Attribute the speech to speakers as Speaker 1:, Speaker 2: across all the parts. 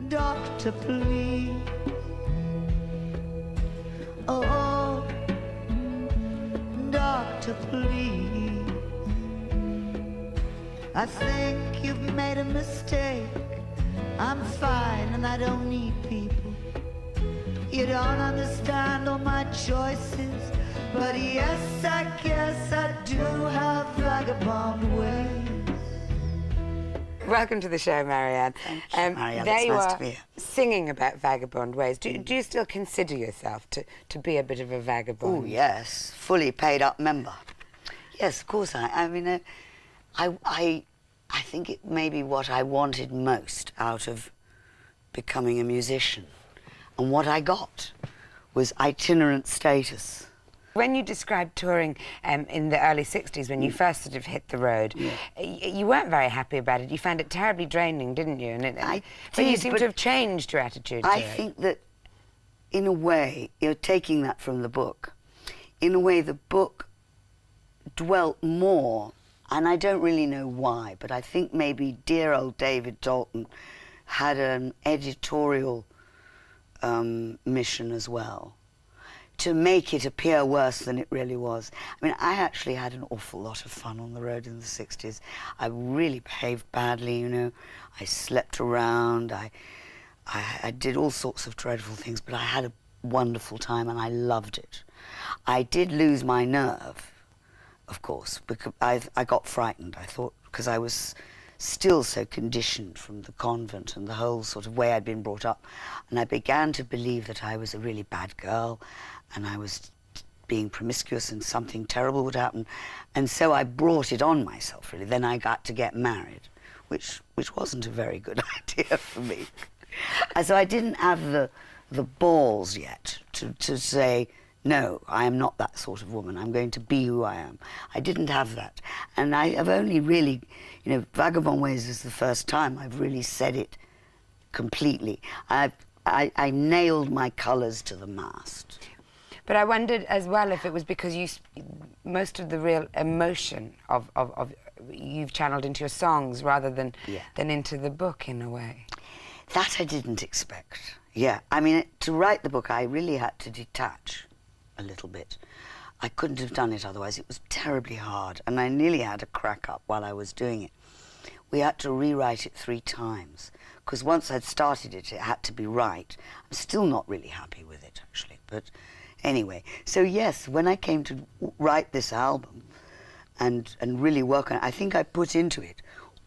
Speaker 1: doctor, please. Oh, doctor, please. I think you've made a mistake. I'm fine and I don't need people. You don't understand all my choices, but yes, I guess I do have vagabond ways.
Speaker 2: Welcome to the show, Marianne.
Speaker 3: Thank you, Marielle.
Speaker 2: There
Speaker 3: it's
Speaker 2: you
Speaker 3: nice
Speaker 2: are,
Speaker 3: to be here.
Speaker 2: singing about vagabond ways. Do you still consider yourself to be a bit of a vagabond?
Speaker 3: Oh, yes. Fully paid up member. Yes, of course. I mean, I think it may be what I wanted most out of becoming a musician. And what I got was itinerant status.
Speaker 2: When you described touring in the early 60s, when you first sort of hit the road, you weren't very happy about it. You found it terribly draining, didn't you? And but you seem to have changed your attitude to it.
Speaker 3: I think that, in a way, you're taking that from the book. In a way, the book dwelt more, and I don't really know why, but I think maybe dear old David Dalton had an editorial mission as well, to make it appear worse than it really was. I mean, I actually had an awful lot of fun on the road in the 60s. I really behaved badly, you know. I slept around, I did all sorts of dreadful things, but I had a wonderful time and I loved it. I did lose my nerve, of course, because I got frightened, I thought, because I was still so conditioned from the convent and the whole sort of way I'd been brought up. And I began to believe that I was a really bad girl and I was being promiscuous and something terrible would happen. And so I brought it on myself, really. Then I got to get married, which wasn't a very good idea for me. And so I didn't have the balls yet to say, no, I am not that sort of woman. I'm going to be who I am. I didn't have that. And I have only really, you know, Vagabond Ways is the first time I've really said it completely. I nailed my colours to the mast.
Speaker 2: But I wondered as well if it was because most of the real emotion of you've channeled into your songs rather than into the book, in a way.
Speaker 3: That I didn't expect. Yeah, I mean, to write the book, I really had to detach a little bit. I couldn't have done it otherwise. It was terribly hard, and I nearly had a crack up while I was doing it. We had to rewrite it 3 times, because once I'd started it, it had to be right. I'm still not really happy with it, actually, but anyway. So yes, when I came to write this album and really work on it, I think I put into it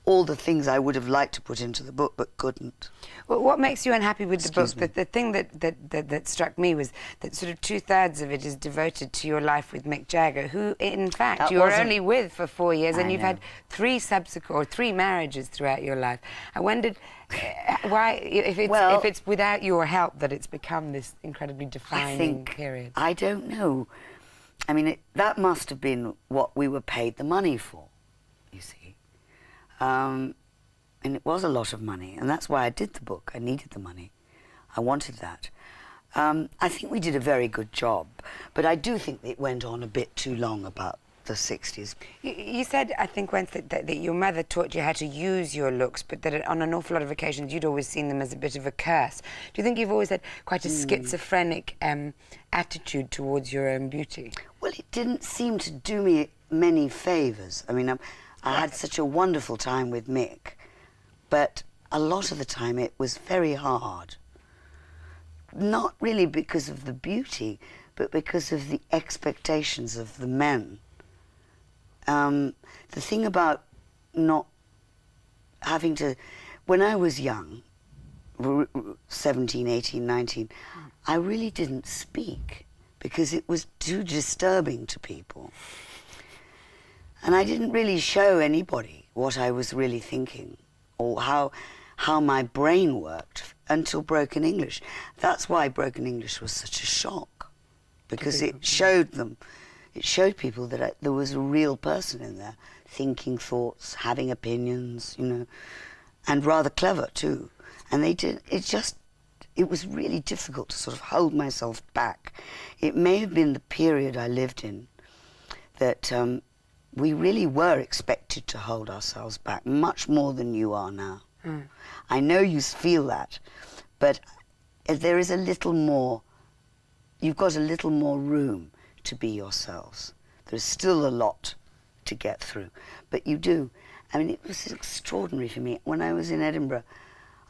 Speaker 3: all the things I would have liked to put into the book but couldn't.
Speaker 2: Well, what makes you unhappy with the book?
Speaker 3: Me.
Speaker 2: The thing that struck me was that sort of 2/3 of it is devoted to your life with Mick Jagger, who in fact you were only with for 4 years, and you've had 3 marriages throughout your life. I wondered why, if it's without your help that it's become this incredibly defining period.
Speaker 3: I don't know. I mean, that must have been what we were paid the money for, you see. And it was a lot of money, and that's why I did the book. I needed the money. I wanted that. I think we did a very good job, but I do think it went on a bit too long about the 60s.
Speaker 2: You said, I think once, that your mother taught you how to use your looks, but that on an awful lot of occasions you'd always seen them as a bit of a curse. Do you think you've always had quite a schizophrenic attitude towards your own beauty?
Speaker 3: Well, it didn't seem to do me many favours. I mean, I had such a wonderful time with Mick, but a lot of the time it was very hard. Not really because of the beauty, but because of the expectations of the men. The thing about not having to... When I was young, 17, 18, 19, I really didn't speak because it was too disturbing to people. And I didn't really show anybody what I was really thinking or how my brain worked until Broken English. That's why Broken English was such a shock, because it showed people that there was a real person in there, thinking thoughts, having opinions, you know, and rather clever too. And it was really difficult to sort of hold myself back. It may have been the period I lived in that we really were expected to hold ourselves back, much more than you are now. I know you feel that, but there is a little more, you've got a little more room to be yourselves. There's still a lot to get through, but you do. I mean, it was extraordinary for me. When I was in Edinburgh,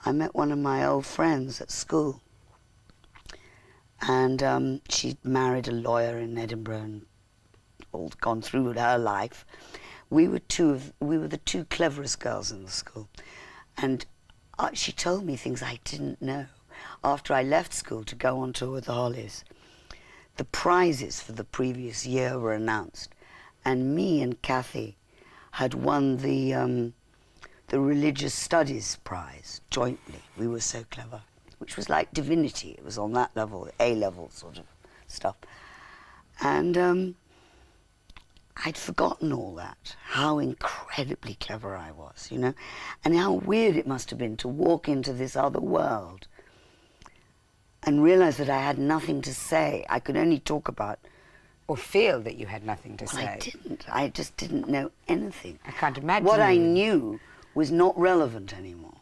Speaker 3: I met one of my old friends at school, and she'd married a lawyer in Edinburgh and all gone through with her life. We were the two cleverest girls in the school, and she told me things I didn't know. After I left school to go on tour with the Hollies, the prizes for the previous year were announced, and me and Kathy had won the Religious Studies prize jointly. We were so clever, which was like divinity. It was on that level, A-level sort of stuff. And I'd forgotten all that, how incredibly clever I was, you know, and how weird it must have been to walk into this other world and realize that I had nothing to say. I could only talk about...
Speaker 2: Or feel that you had nothing to say.
Speaker 3: I didn't. I just didn't know anything.
Speaker 2: I can't imagine.
Speaker 3: What I knew was not relevant anymore.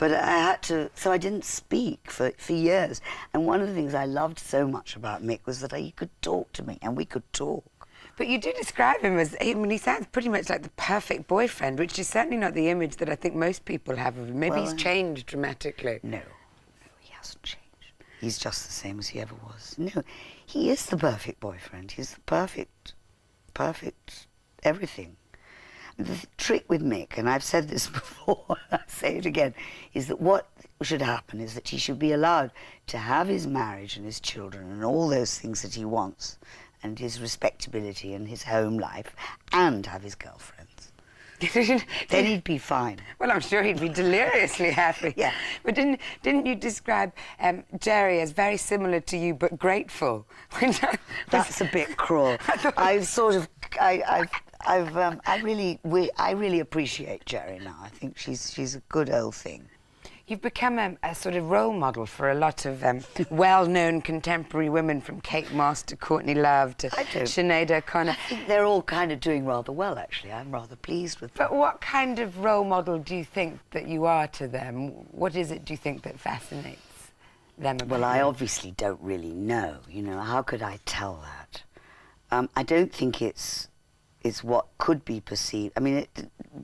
Speaker 3: But I had to... So I didn't speak for years. And one of the things I loved so much about Mick was that he could talk to me, and we could talk.
Speaker 2: But you do describe him as, I mean, he sounds pretty much like the perfect boyfriend, which is certainly not the image that I think most people have of him. Maybe he's changed dramatically.
Speaker 3: No, he hasn't changed. He's just the same as he ever was. No, he is the perfect boyfriend. He's the perfect everything. The trick with Mick, and I've said this before, I say it again, is that what should happen is that he should be allowed to have his marriage and his children and all those things that he wants, and his respectability and his home life, and have his girlfriends. Then he'd be fine.
Speaker 2: Well, I'm sure he'd be deliriously happy.
Speaker 3: Yeah.
Speaker 2: But didn't you describe Jerry as very similar to you but grateful?
Speaker 3: That's a bit cruel. I've sort of, I really appreciate Jerry now. I think she's a good old thing.
Speaker 2: You've become a sort of role model for a lot of well-known contemporary women, from Kate Moss to Courtney Love to Sinead O'Connor.
Speaker 3: I think they're all kind of doing rather well, actually. I'm rather pleased with them.
Speaker 2: But what kind of role model do you think that you are to them? What is it, do you think, that fascinates them about
Speaker 3: Well, I
Speaker 2: you?
Speaker 3: obviously don't really know, you know. How could I tell that? I don't think it's what could be perceived. I mean,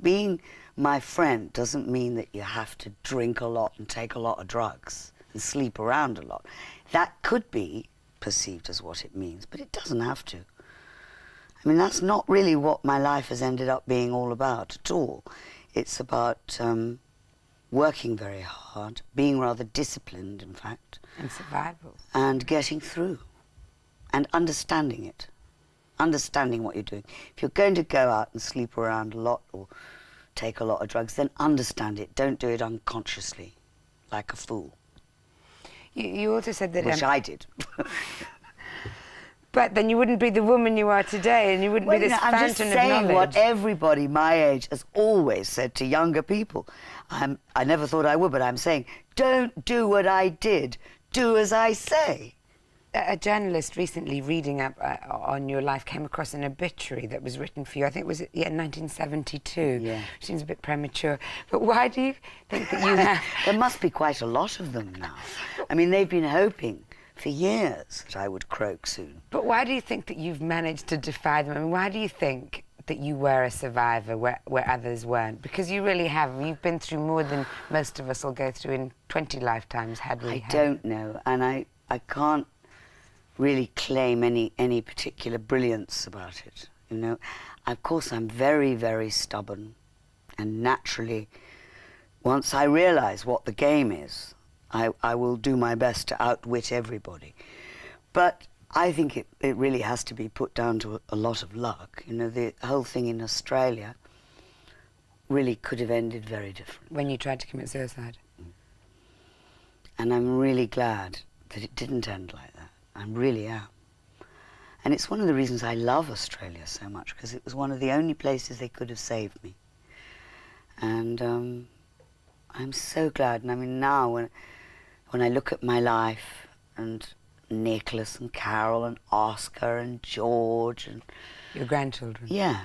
Speaker 3: being my friend doesn't mean that you have to drink a lot and take a lot of drugs and sleep around a lot. That could be perceived as what it means, but it doesn't have to. I mean, that's not really what my life has ended up being all about at all. It's about working very hard, being rather disciplined, in fact.
Speaker 2: And survival.
Speaker 3: And getting through. And understanding it. Understanding what you're doing. If you're going to go out and sleep around a lot or take a lot of drugs, then understand it. Don't do it unconsciously, like a fool.
Speaker 2: You also said that...
Speaker 3: Which I did.
Speaker 2: But then you wouldn't be the woman you are today, and you wouldn't be this fountain of knowledge.
Speaker 3: I'm just saying what everybody my age has always said to younger people. I never thought I would, but I'm saying, don't do what I did. Do as I say.
Speaker 2: A journalist recently reading up on your life came across an obituary that was written for you. I think it was 1972.
Speaker 3: Yeah.
Speaker 2: Seems a bit premature. But why do you think that you have...
Speaker 3: There must be quite a lot of them now. I mean, they've been hoping for years that I would croak soon.
Speaker 2: But why do you think that you've managed to defy them? I mean, why do you think that you were a survivor where others weren't? Because you really have. You've been through more than most of us will go through in 20 lifetimes, had we
Speaker 3: I
Speaker 2: had.
Speaker 3: don't know, and I can't really claim any particular brilliance about it, you know. Of course, I'm very, very stubborn, and naturally, once I realise what the game is, I will do my best to outwit everybody. But I think it really has to be put down to a lot of luck. You know, the whole thing in Australia really could have ended very different.
Speaker 2: When you tried to commit suicide?
Speaker 3: And I'm really glad that it didn't end like that. I really am. And it's one of the reasons I love Australia so much, because it was one of the only places they could have saved me. And I'm so glad. And I mean, now when I look at my life, and Nicholas and Carol and Oscar and George and...
Speaker 2: Your grandchildren?
Speaker 3: Yeah,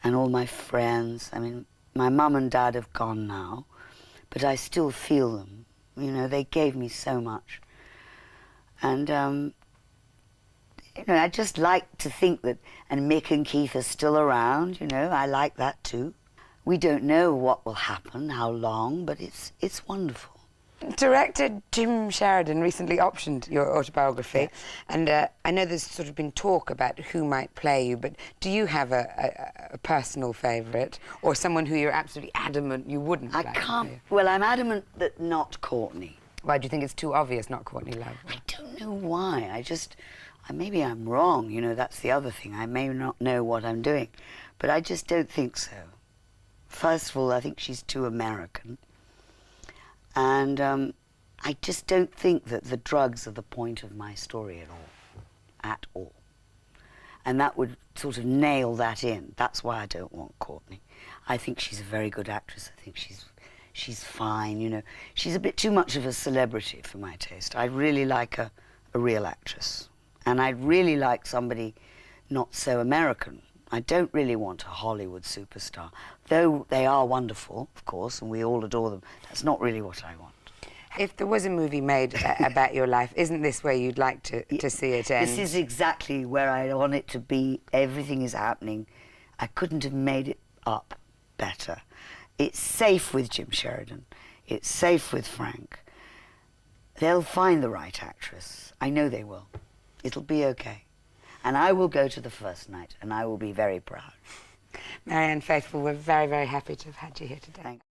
Speaker 3: and all my friends. I mean, my mum and dad have gone now, but I still feel them. You know, they gave me so much. And, you know, I just like to think that, and Mick and Keith are still around, you know, I like that too. We don't know what will happen, how long, but it's wonderful.
Speaker 2: Director Jim Sheridan recently optioned your autobiography, and I know there's sort of been talk about who might play you, but do you have a personal favourite, or someone who you're absolutely adamant you wouldn't
Speaker 3: I
Speaker 2: like
Speaker 3: can't,
Speaker 2: to play?
Speaker 3: well, I'm adamant that not Courtney.
Speaker 2: Why do you think it's too obvious not Courtney Love?
Speaker 3: I don't know why, maybe I'm wrong, you know, that's the other thing. I may not know what I'm doing, but I just don't think so. First of all, I think she's too American. And I just don't think that the drugs are the point of my story at all. At all. And that would sort of nail that in. That's why I don't want Courtney. I think she's a very good actress. I think she's fine, you know. She's a bit too much of a celebrity for my taste. I really like a real actress. And I'd really like somebody not so American. I don't really want a Hollywood superstar, though they are wonderful, of course, and we all adore them. That's not really what I want.
Speaker 2: If there was a movie made about your life, isn't this where you'd like to see it end?
Speaker 3: This is exactly where I want it to be. Everything is happening. I couldn't have made it up better. It's safe with Jim Sheridan. It's safe with Frank. They'll find the right actress. I know they will. It'll be okay. And I will go to the first night, and I will be very proud.
Speaker 2: Marianne Faithfull, we're very, very happy to have had you here today.
Speaker 3: Thank you.